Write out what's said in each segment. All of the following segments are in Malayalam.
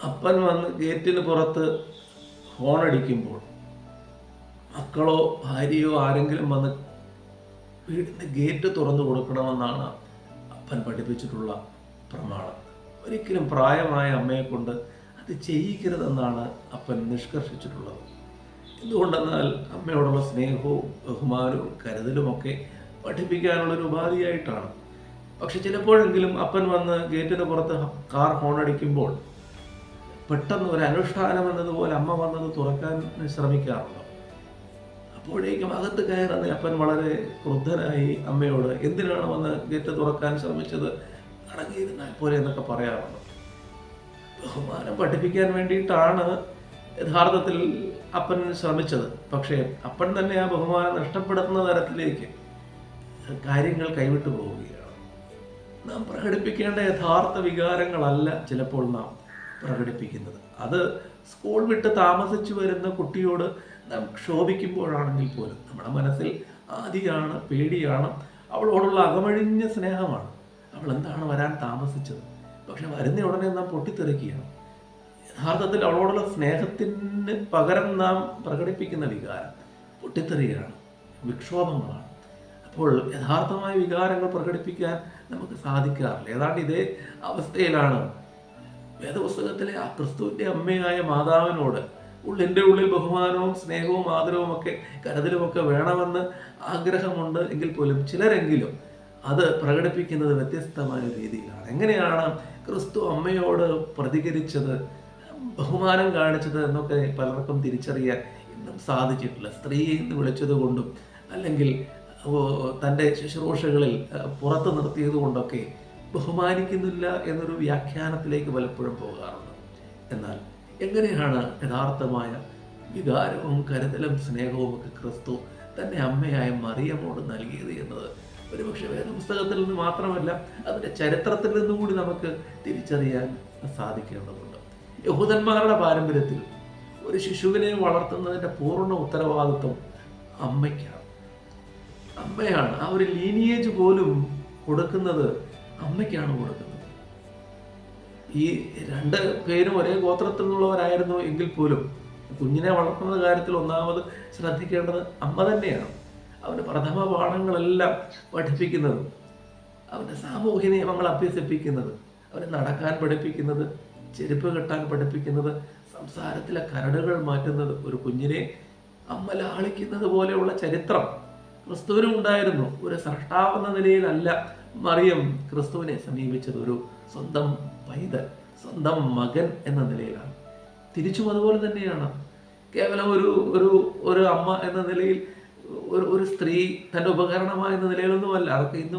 അപ്പൻ വന്ന് ഗേറ്റിന് പുറത്ത് ഹോണടിക്കുമ്പോൾ മക്കളോ ഭാര്യയോ ആരെങ്കിലും വന്ന് വീടിൻ്റെ ഗേറ്റ് തുറന്നു കൊടുക്കണമെന്നാണ് അപ്പൻ പഠിപ്പിച്ചിട്ടുള്ള പ്രമാണം. ഒരിക്കലും പ്രായമായ അമ്മയെ കൊണ്ട് അത് ചെയ്യിക്കരുതെന്നാണ് അപ്പൻ നിഷ്കർഷിച്ചിട്ടുള്ളത്. എന്തുകൊണ്ടെന്നാൽ അമ്മയോടുള്ള സ്നേഹവും ബഹുമാനവും കരുതലുമൊക്കെ പഠിപ്പിക്കാനുള്ളൊരു ഉപാധിയായിട്ടാണ്. പക്ഷെ ചിലപ്പോഴെങ്കിലും അപ്പൻ വന്ന് ഗേറ്റിന് പുറത്ത് കാർ ഹോണടിക്കുമ്പോൾ പെട്ടെന്ന് ഒരു അനുഷ്ഠാനം എന്നതുപോലെ അമ്മ വന്നത് തുറക്കാൻ ശ്രമിക്കാറുണ്ട്. അപ്പോഴേക്കും അകത്ത് കയറുന്ന അപ്പൻ വളരെ ക്രുദ്ധനായി അമ്മയോട് എന്തിനാണ് വന്ന് ഗേറ്റ് തുറക്കാൻ ശ്രമിച്ചത്, അടങ്ങിയിരുന്നാൽ പോലെ എന്നൊക്കെ പറയാറുണ്ട്. ബഹുമാനം പഠിപ്പിക്കാൻ വേണ്ടിയിട്ടാണ് യഥാർത്ഥത്തിൽ അപ്പൻ ശ്രമിച്ചത്. പക്ഷേ അപ്പൻ തന്നെ ആ ബഹുമാനം നഷ്ടപ്പെടുത്തുന്ന തരത്തിലേക്ക് കാര്യങ്ങൾ കൈവിട്ടു പോവുകയാണ്. നാം പ്രകടിപ്പിക്കേണ്ട യഥാർത്ഥ വികാരങ്ങളല്ല ചിലപ്പോൾ നാം പ്രകടിപ്പിക്കുന്നത്. അത് സ്കൂൾ വിട്ട് താമസിച്ചു വരുന്ന കുട്ടിയോട് നാം ക്ഷോഭിക്കുമ്പോഴാണെങ്കിൽ പോലും നമ്മുടെ മനസ്സിൽ ആദിയാണ്, പേടിയാണ്, അവളോടുള്ള അകമഴിഞ്ഞ സ്നേഹമാണ്. അവൾ എന്താണ് വരാൻ താമസിച്ചത്? പക്ഷെ വരുന്ന ഉടനെ നാം പൊട്ടിത്തെറിക്കുകയാണ്. യഥാർത്ഥത്തിൽ അവളോടുള്ള സ്നേഹത്തിന് പകരം നാം പ്രകടിപ്പിക്കുന്ന വികാരം പൊട്ടിത്തെറിയാണ്, വിക്ഷോഭങ്ങളാണ്. അപ്പോൾ യഥാർത്ഥമായ വികാരങ്ങൾ പ്രകടിപ്പിക്കാൻ നമുക്ക് സാധിക്കാറില്ല. ഏതാണ്ട് ഇതേ അവസ്ഥയിലാണ് വേദപുസ്തകത്തിലെ ആ ക്രിസ്തുവിൻ്റെ അമ്മയായ മാതാവിനോട് ഉള്ളിൻ്റെ ഉള്ളിൽ ബഹുമാനവും സ്നേഹവും ആദരവും ഒക്കെ കരുതലുമൊക്കെ വേണമെന്ന് ആഗ്രഹമുണ്ട് എങ്കിൽ പോലും ചിലരെങ്കിലും അത് പ്രകടിപ്പിക്കുന്നത് വ്യത്യസ്തമായ രീതിയിലാണ്. എങ്ങനെയാണ് ക്രിസ്തു അമ്മയോട് പ്രതികരിച്ചത്, ബഹുമാനം കാണിച്ചത് എന്നൊക്കെ പലർക്കും തിരിച്ചറിയാൻ ഇന്നും സാധിച്ചിട്ടില്ല. സ്ത്രീയെ എന്ന് വിളിച്ചത് കൊണ്ടും അല്ലെങ്കിൽ തൻ്റെ ശുശ്രൂഷകളിൽ പുറത്തു നിർത്തിയത് കൊണ്ടൊക്കെ ബഹുമാനിക്കുന്നില്ല എന്നൊരു വ്യാഖ്യാനത്തിലേക്ക് പലപ്പോഴും പോകാറുണ്ട്. എന്നാൽ എങ്ങനെയാണ് യഥാർത്ഥമായ വികാരവും കരുതലും സ്നേഹവും ഒക്കെ ക്രിസ്തു തൻ്റെ അമ്മയായ മറിയമോട് നൽകിയത് എന്നത് ഒരുപക്ഷെ വേദപുസ്തകത്തിൽ നിന്ന് മാത്രമല്ല അതിൻ്റെ ചരിത്രത്തിൽ നിന്നുകൂടി നമുക്ക് തിരിച്ചറിയാൻ സാധിക്കേണ്ടതുണ്ട്. യഹൂദന്മാരുടെ പാരമ്പര്യത്തിൽ ഒരു ശിശുവിനെ വളർത്തുന്നതിൻ്റെ പൂർണ്ണ ഉത്തരവാദിത്വം അമ്മയ്ക്കാണ്. അമ്മയാണ്. ആ ഒരു ലീനിയേജ് പോലും കൊടുക്കുന്നത് അമ്മയ്ക്കാണ് കൊടുക്കുന്നത്. ഈ രണ്ട് പേരും ഒരേ ഗോത്രത്തിൽ നിന്നുള്ളവരായിരുന്നു എങ്കിൽ പോലും കുഞ്ഞിനെ വളർത്തുന്ന കാര്യത്തിൽ ഒന്നാമത് ശ്രദ്ധിക്കേണ്ടത് അമ്മ തന്നെയാണ്. അവന് പ്രഥമ പാഠങ്ങളെല്ലാം പഠിപ്പിക്കുന്നത്, അവൻ്റെ സാമൂഹ്യ നിയമങ്ങൾ അഭ്യസിപ്പിക്കുന്നത്, അവനെ നടക്കാൻ പഠിപ്പിക്കുന്നത്, ചെരുപ്പ് കെട്ടാൻ പഠിപ്പിക്കുന്നത്, സംസാരത്തിലെ കരടുകൾ മാറ്റുന്നത്, ഒരു കുഞ്ഞിനെ അമ്മ ലാളിക്കുന്നത് പോലെയുള്ള ചരിത്രം ക്രിസ്തുവിനും ഉണ്ടായിരുന്നു. ഒരു സ്രഷ്ടാവെന്ന നിലയിലല്ല മറിയം ക്രിസ്തുവിനെ സമീപിച്ചത്, ഒരു സ്വന്തം പൈതൽ, സ്വന്തം മകൻ എന്ന നിലയിലാണ്. തിരിച്ചും അതുപോലെ തന്നെയാണ്. കേവലം ഒരു അമ്മ എന്ന നിലയിൽ ഒരു സ്ത്രീ തൻ്റെ ഉപകരണമായ എന്ന നിലയിലൊന്നുമല്ല. അതൊക്കെ ഇന്ന്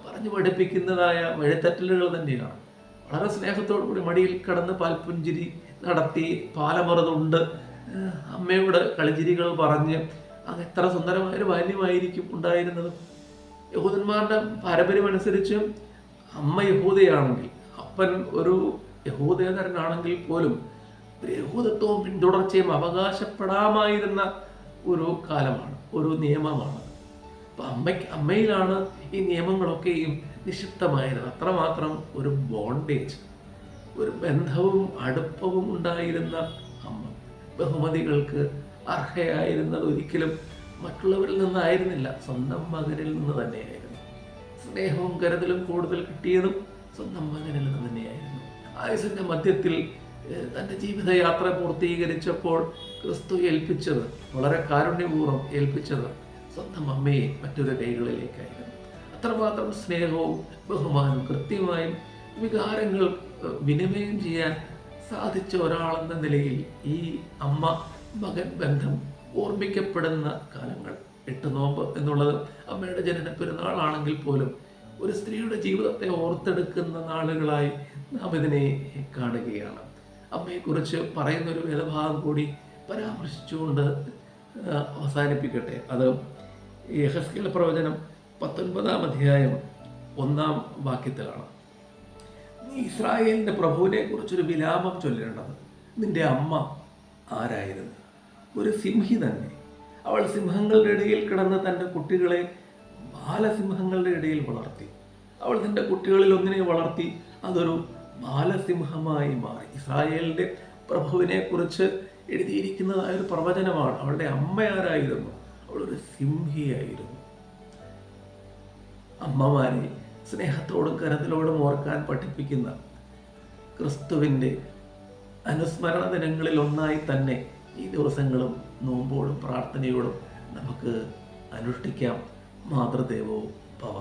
പറഞ്ഞു പഠിപ്പിക്കുന്നതായ വഴിത്തെറ്റലുകൾ തന്നെയാണ്. വളരെ സ്നേഹത്തോടു കൂടി മടിയിൽ കിടന്ന് പാൽപുഞ്ചിരി നടത്തി പാലമറുതുണ്ട് അമ്മയോട് കളിച്ചിരികൾ പറഞ്ഞ് അത് എത്ര സുന്ദരമായൊരു ബാല്യമായിരിക്കും ഉണ്ടായിരുന്നത്. യഹൂദന്മാരുടെ പാരമ്പര്യം അനുസരിച്ച് അമ്മ യഹൂദയാണെങ്കിൽ അപ്പൻ ഒരു യഹൂദേതരനാണെങ്കിൽ പോലും ഒരു യഹൂദത്വവും പിന്തുടർച്ചയും അവകാശപ്പെടാമായിരുന്ന ഒരു കാലമാണ്, ഒരു നിയമമാണ്. അപ്പം അമ്മയിലാണ് ഈ നിയമങ്ങളൊക്കെയും നിക്ഷിപ്തമായത്. അത്രമാത്രം ഒരു ബോണ്ടേജ്, ഒരു ബന്ധവും അടുപ്പവും ഉണ്ടായിരുന്ന അമ്മ. ബഹുമതികൾക്ക് അർഹയായിരുന്നത് ഒരിക്കലും മറ്റുള്ളവരിൽ നിന്നായിരുന്നില്ല, സ്വന്തം മകനിൽ നിന്ന് തന്നെയായിരുന്നു. സ്നേഹവും കരുതലും കൂടുതൽ കിട്ടിയതും സ്വന്തം മകനിൽ നിന്ന് തന്നെയായിരുന്നു. ആയുസിൻ്റെ മധ്യത്തിൽ തൻ്റെ ജീവിതയാത്ര പൂർത്തീകരിച്ചപ്പോൾ ക്രിസ്തു ഏൽപ്പിച്ചത്, വളരെ കാരുണ്യപൂർവ്വം ഏൽപ്പിച്ചത് സ്വന്തം അമ്മയെ മറ്റൊരു കൈകളിലേക്കായിരുന്നു. അത്രമാത്രം സ്നേഹവും ബഹുമാനവും കൃത്യമായും വികാരങ്ങൾ വിനിമയം ചെയ്യാൻ സാധിച്ച ഒരാളെന്ന നിലയിൽ ഈ അമ്മ മകൻ ബന്ധം ഓർമ്മിക്കപ്പെടുന്ന കാലങ്ങൾ. 8 നോമ്പ് എന്നുള്ളത് അമ്മയുടെ ജനന പെരുന്നാളാണെങ്കിൽ പോലും ഒരു സ്ത്രീയുടെ ജീവിതത്തെ ഓർത്തെടുക്കുന്ന നാളുകളായി നാം ഇതിനെ കാണുകയാണ്. അമ്മയെക്കുറിച്ച് പറയുന്നൊരു വേദഭാഗം കൂടി പരാമർശിച്ചുകൊണ്ട് അവസാനിപ്പിക്കട്ടെ. അത് യെഹെസ്കേൽ പ്രവചനം 19-ാം അധ്യായം 1-ാം വാക്യത്തിലാണ്. നീ ഇസ്രായേലിൻ്റെ പ്രഭുവിനെ കുറിച്ചൊരു വിലാപം ചൊല്ലേണ്ടത്. നിന്റെ അമ്മ ആരായിരുന്നു? ഒരു സിംഹി തന്നെ. അവൾ സിംഹങ്ങളുടെ ഇടയിൽ കിടന്ന് തൻ്റെ കുട്ടികളെ ബാലസിംഹങ്ങളുടെ ഇടയിൽ വളർത്തി. അവൾ തൻ്റെ കുട്ടികളിൽ ഒന്നിനെ വളർത്തി, അതൊരു ബാലസിംഹമായി മാറി. ഇസ്രായേലിൻ്റെ പ്രഭുവിനെ കുറിച്ച് എഴുതിയിരിക്കുന്നതായ ഒരു പ്രവചനമാണ്. അവളുടെ അമ്മ ആരായിരുന്നു? അവളൊരു സിംഹിയായിരുന്നു. അമ്മമാരെ സ്നേഹത്തോടും കരുതലോടും ഓർക്കാൻ പഠിപ്പിക്കുന്ന ക്രിസ്തുവിൻ്റെ അനുസ്മരണ ദിനങ്ങളിൽ ഒന്നായി തന്നെ ഈ ദിവസങ്ങളും നോമ്പോടും പ്രാർത്ഥനയോടും നമുക്ക് അനുഷ്ഠിക്കാം. മാതൃദേവോ ഭവ.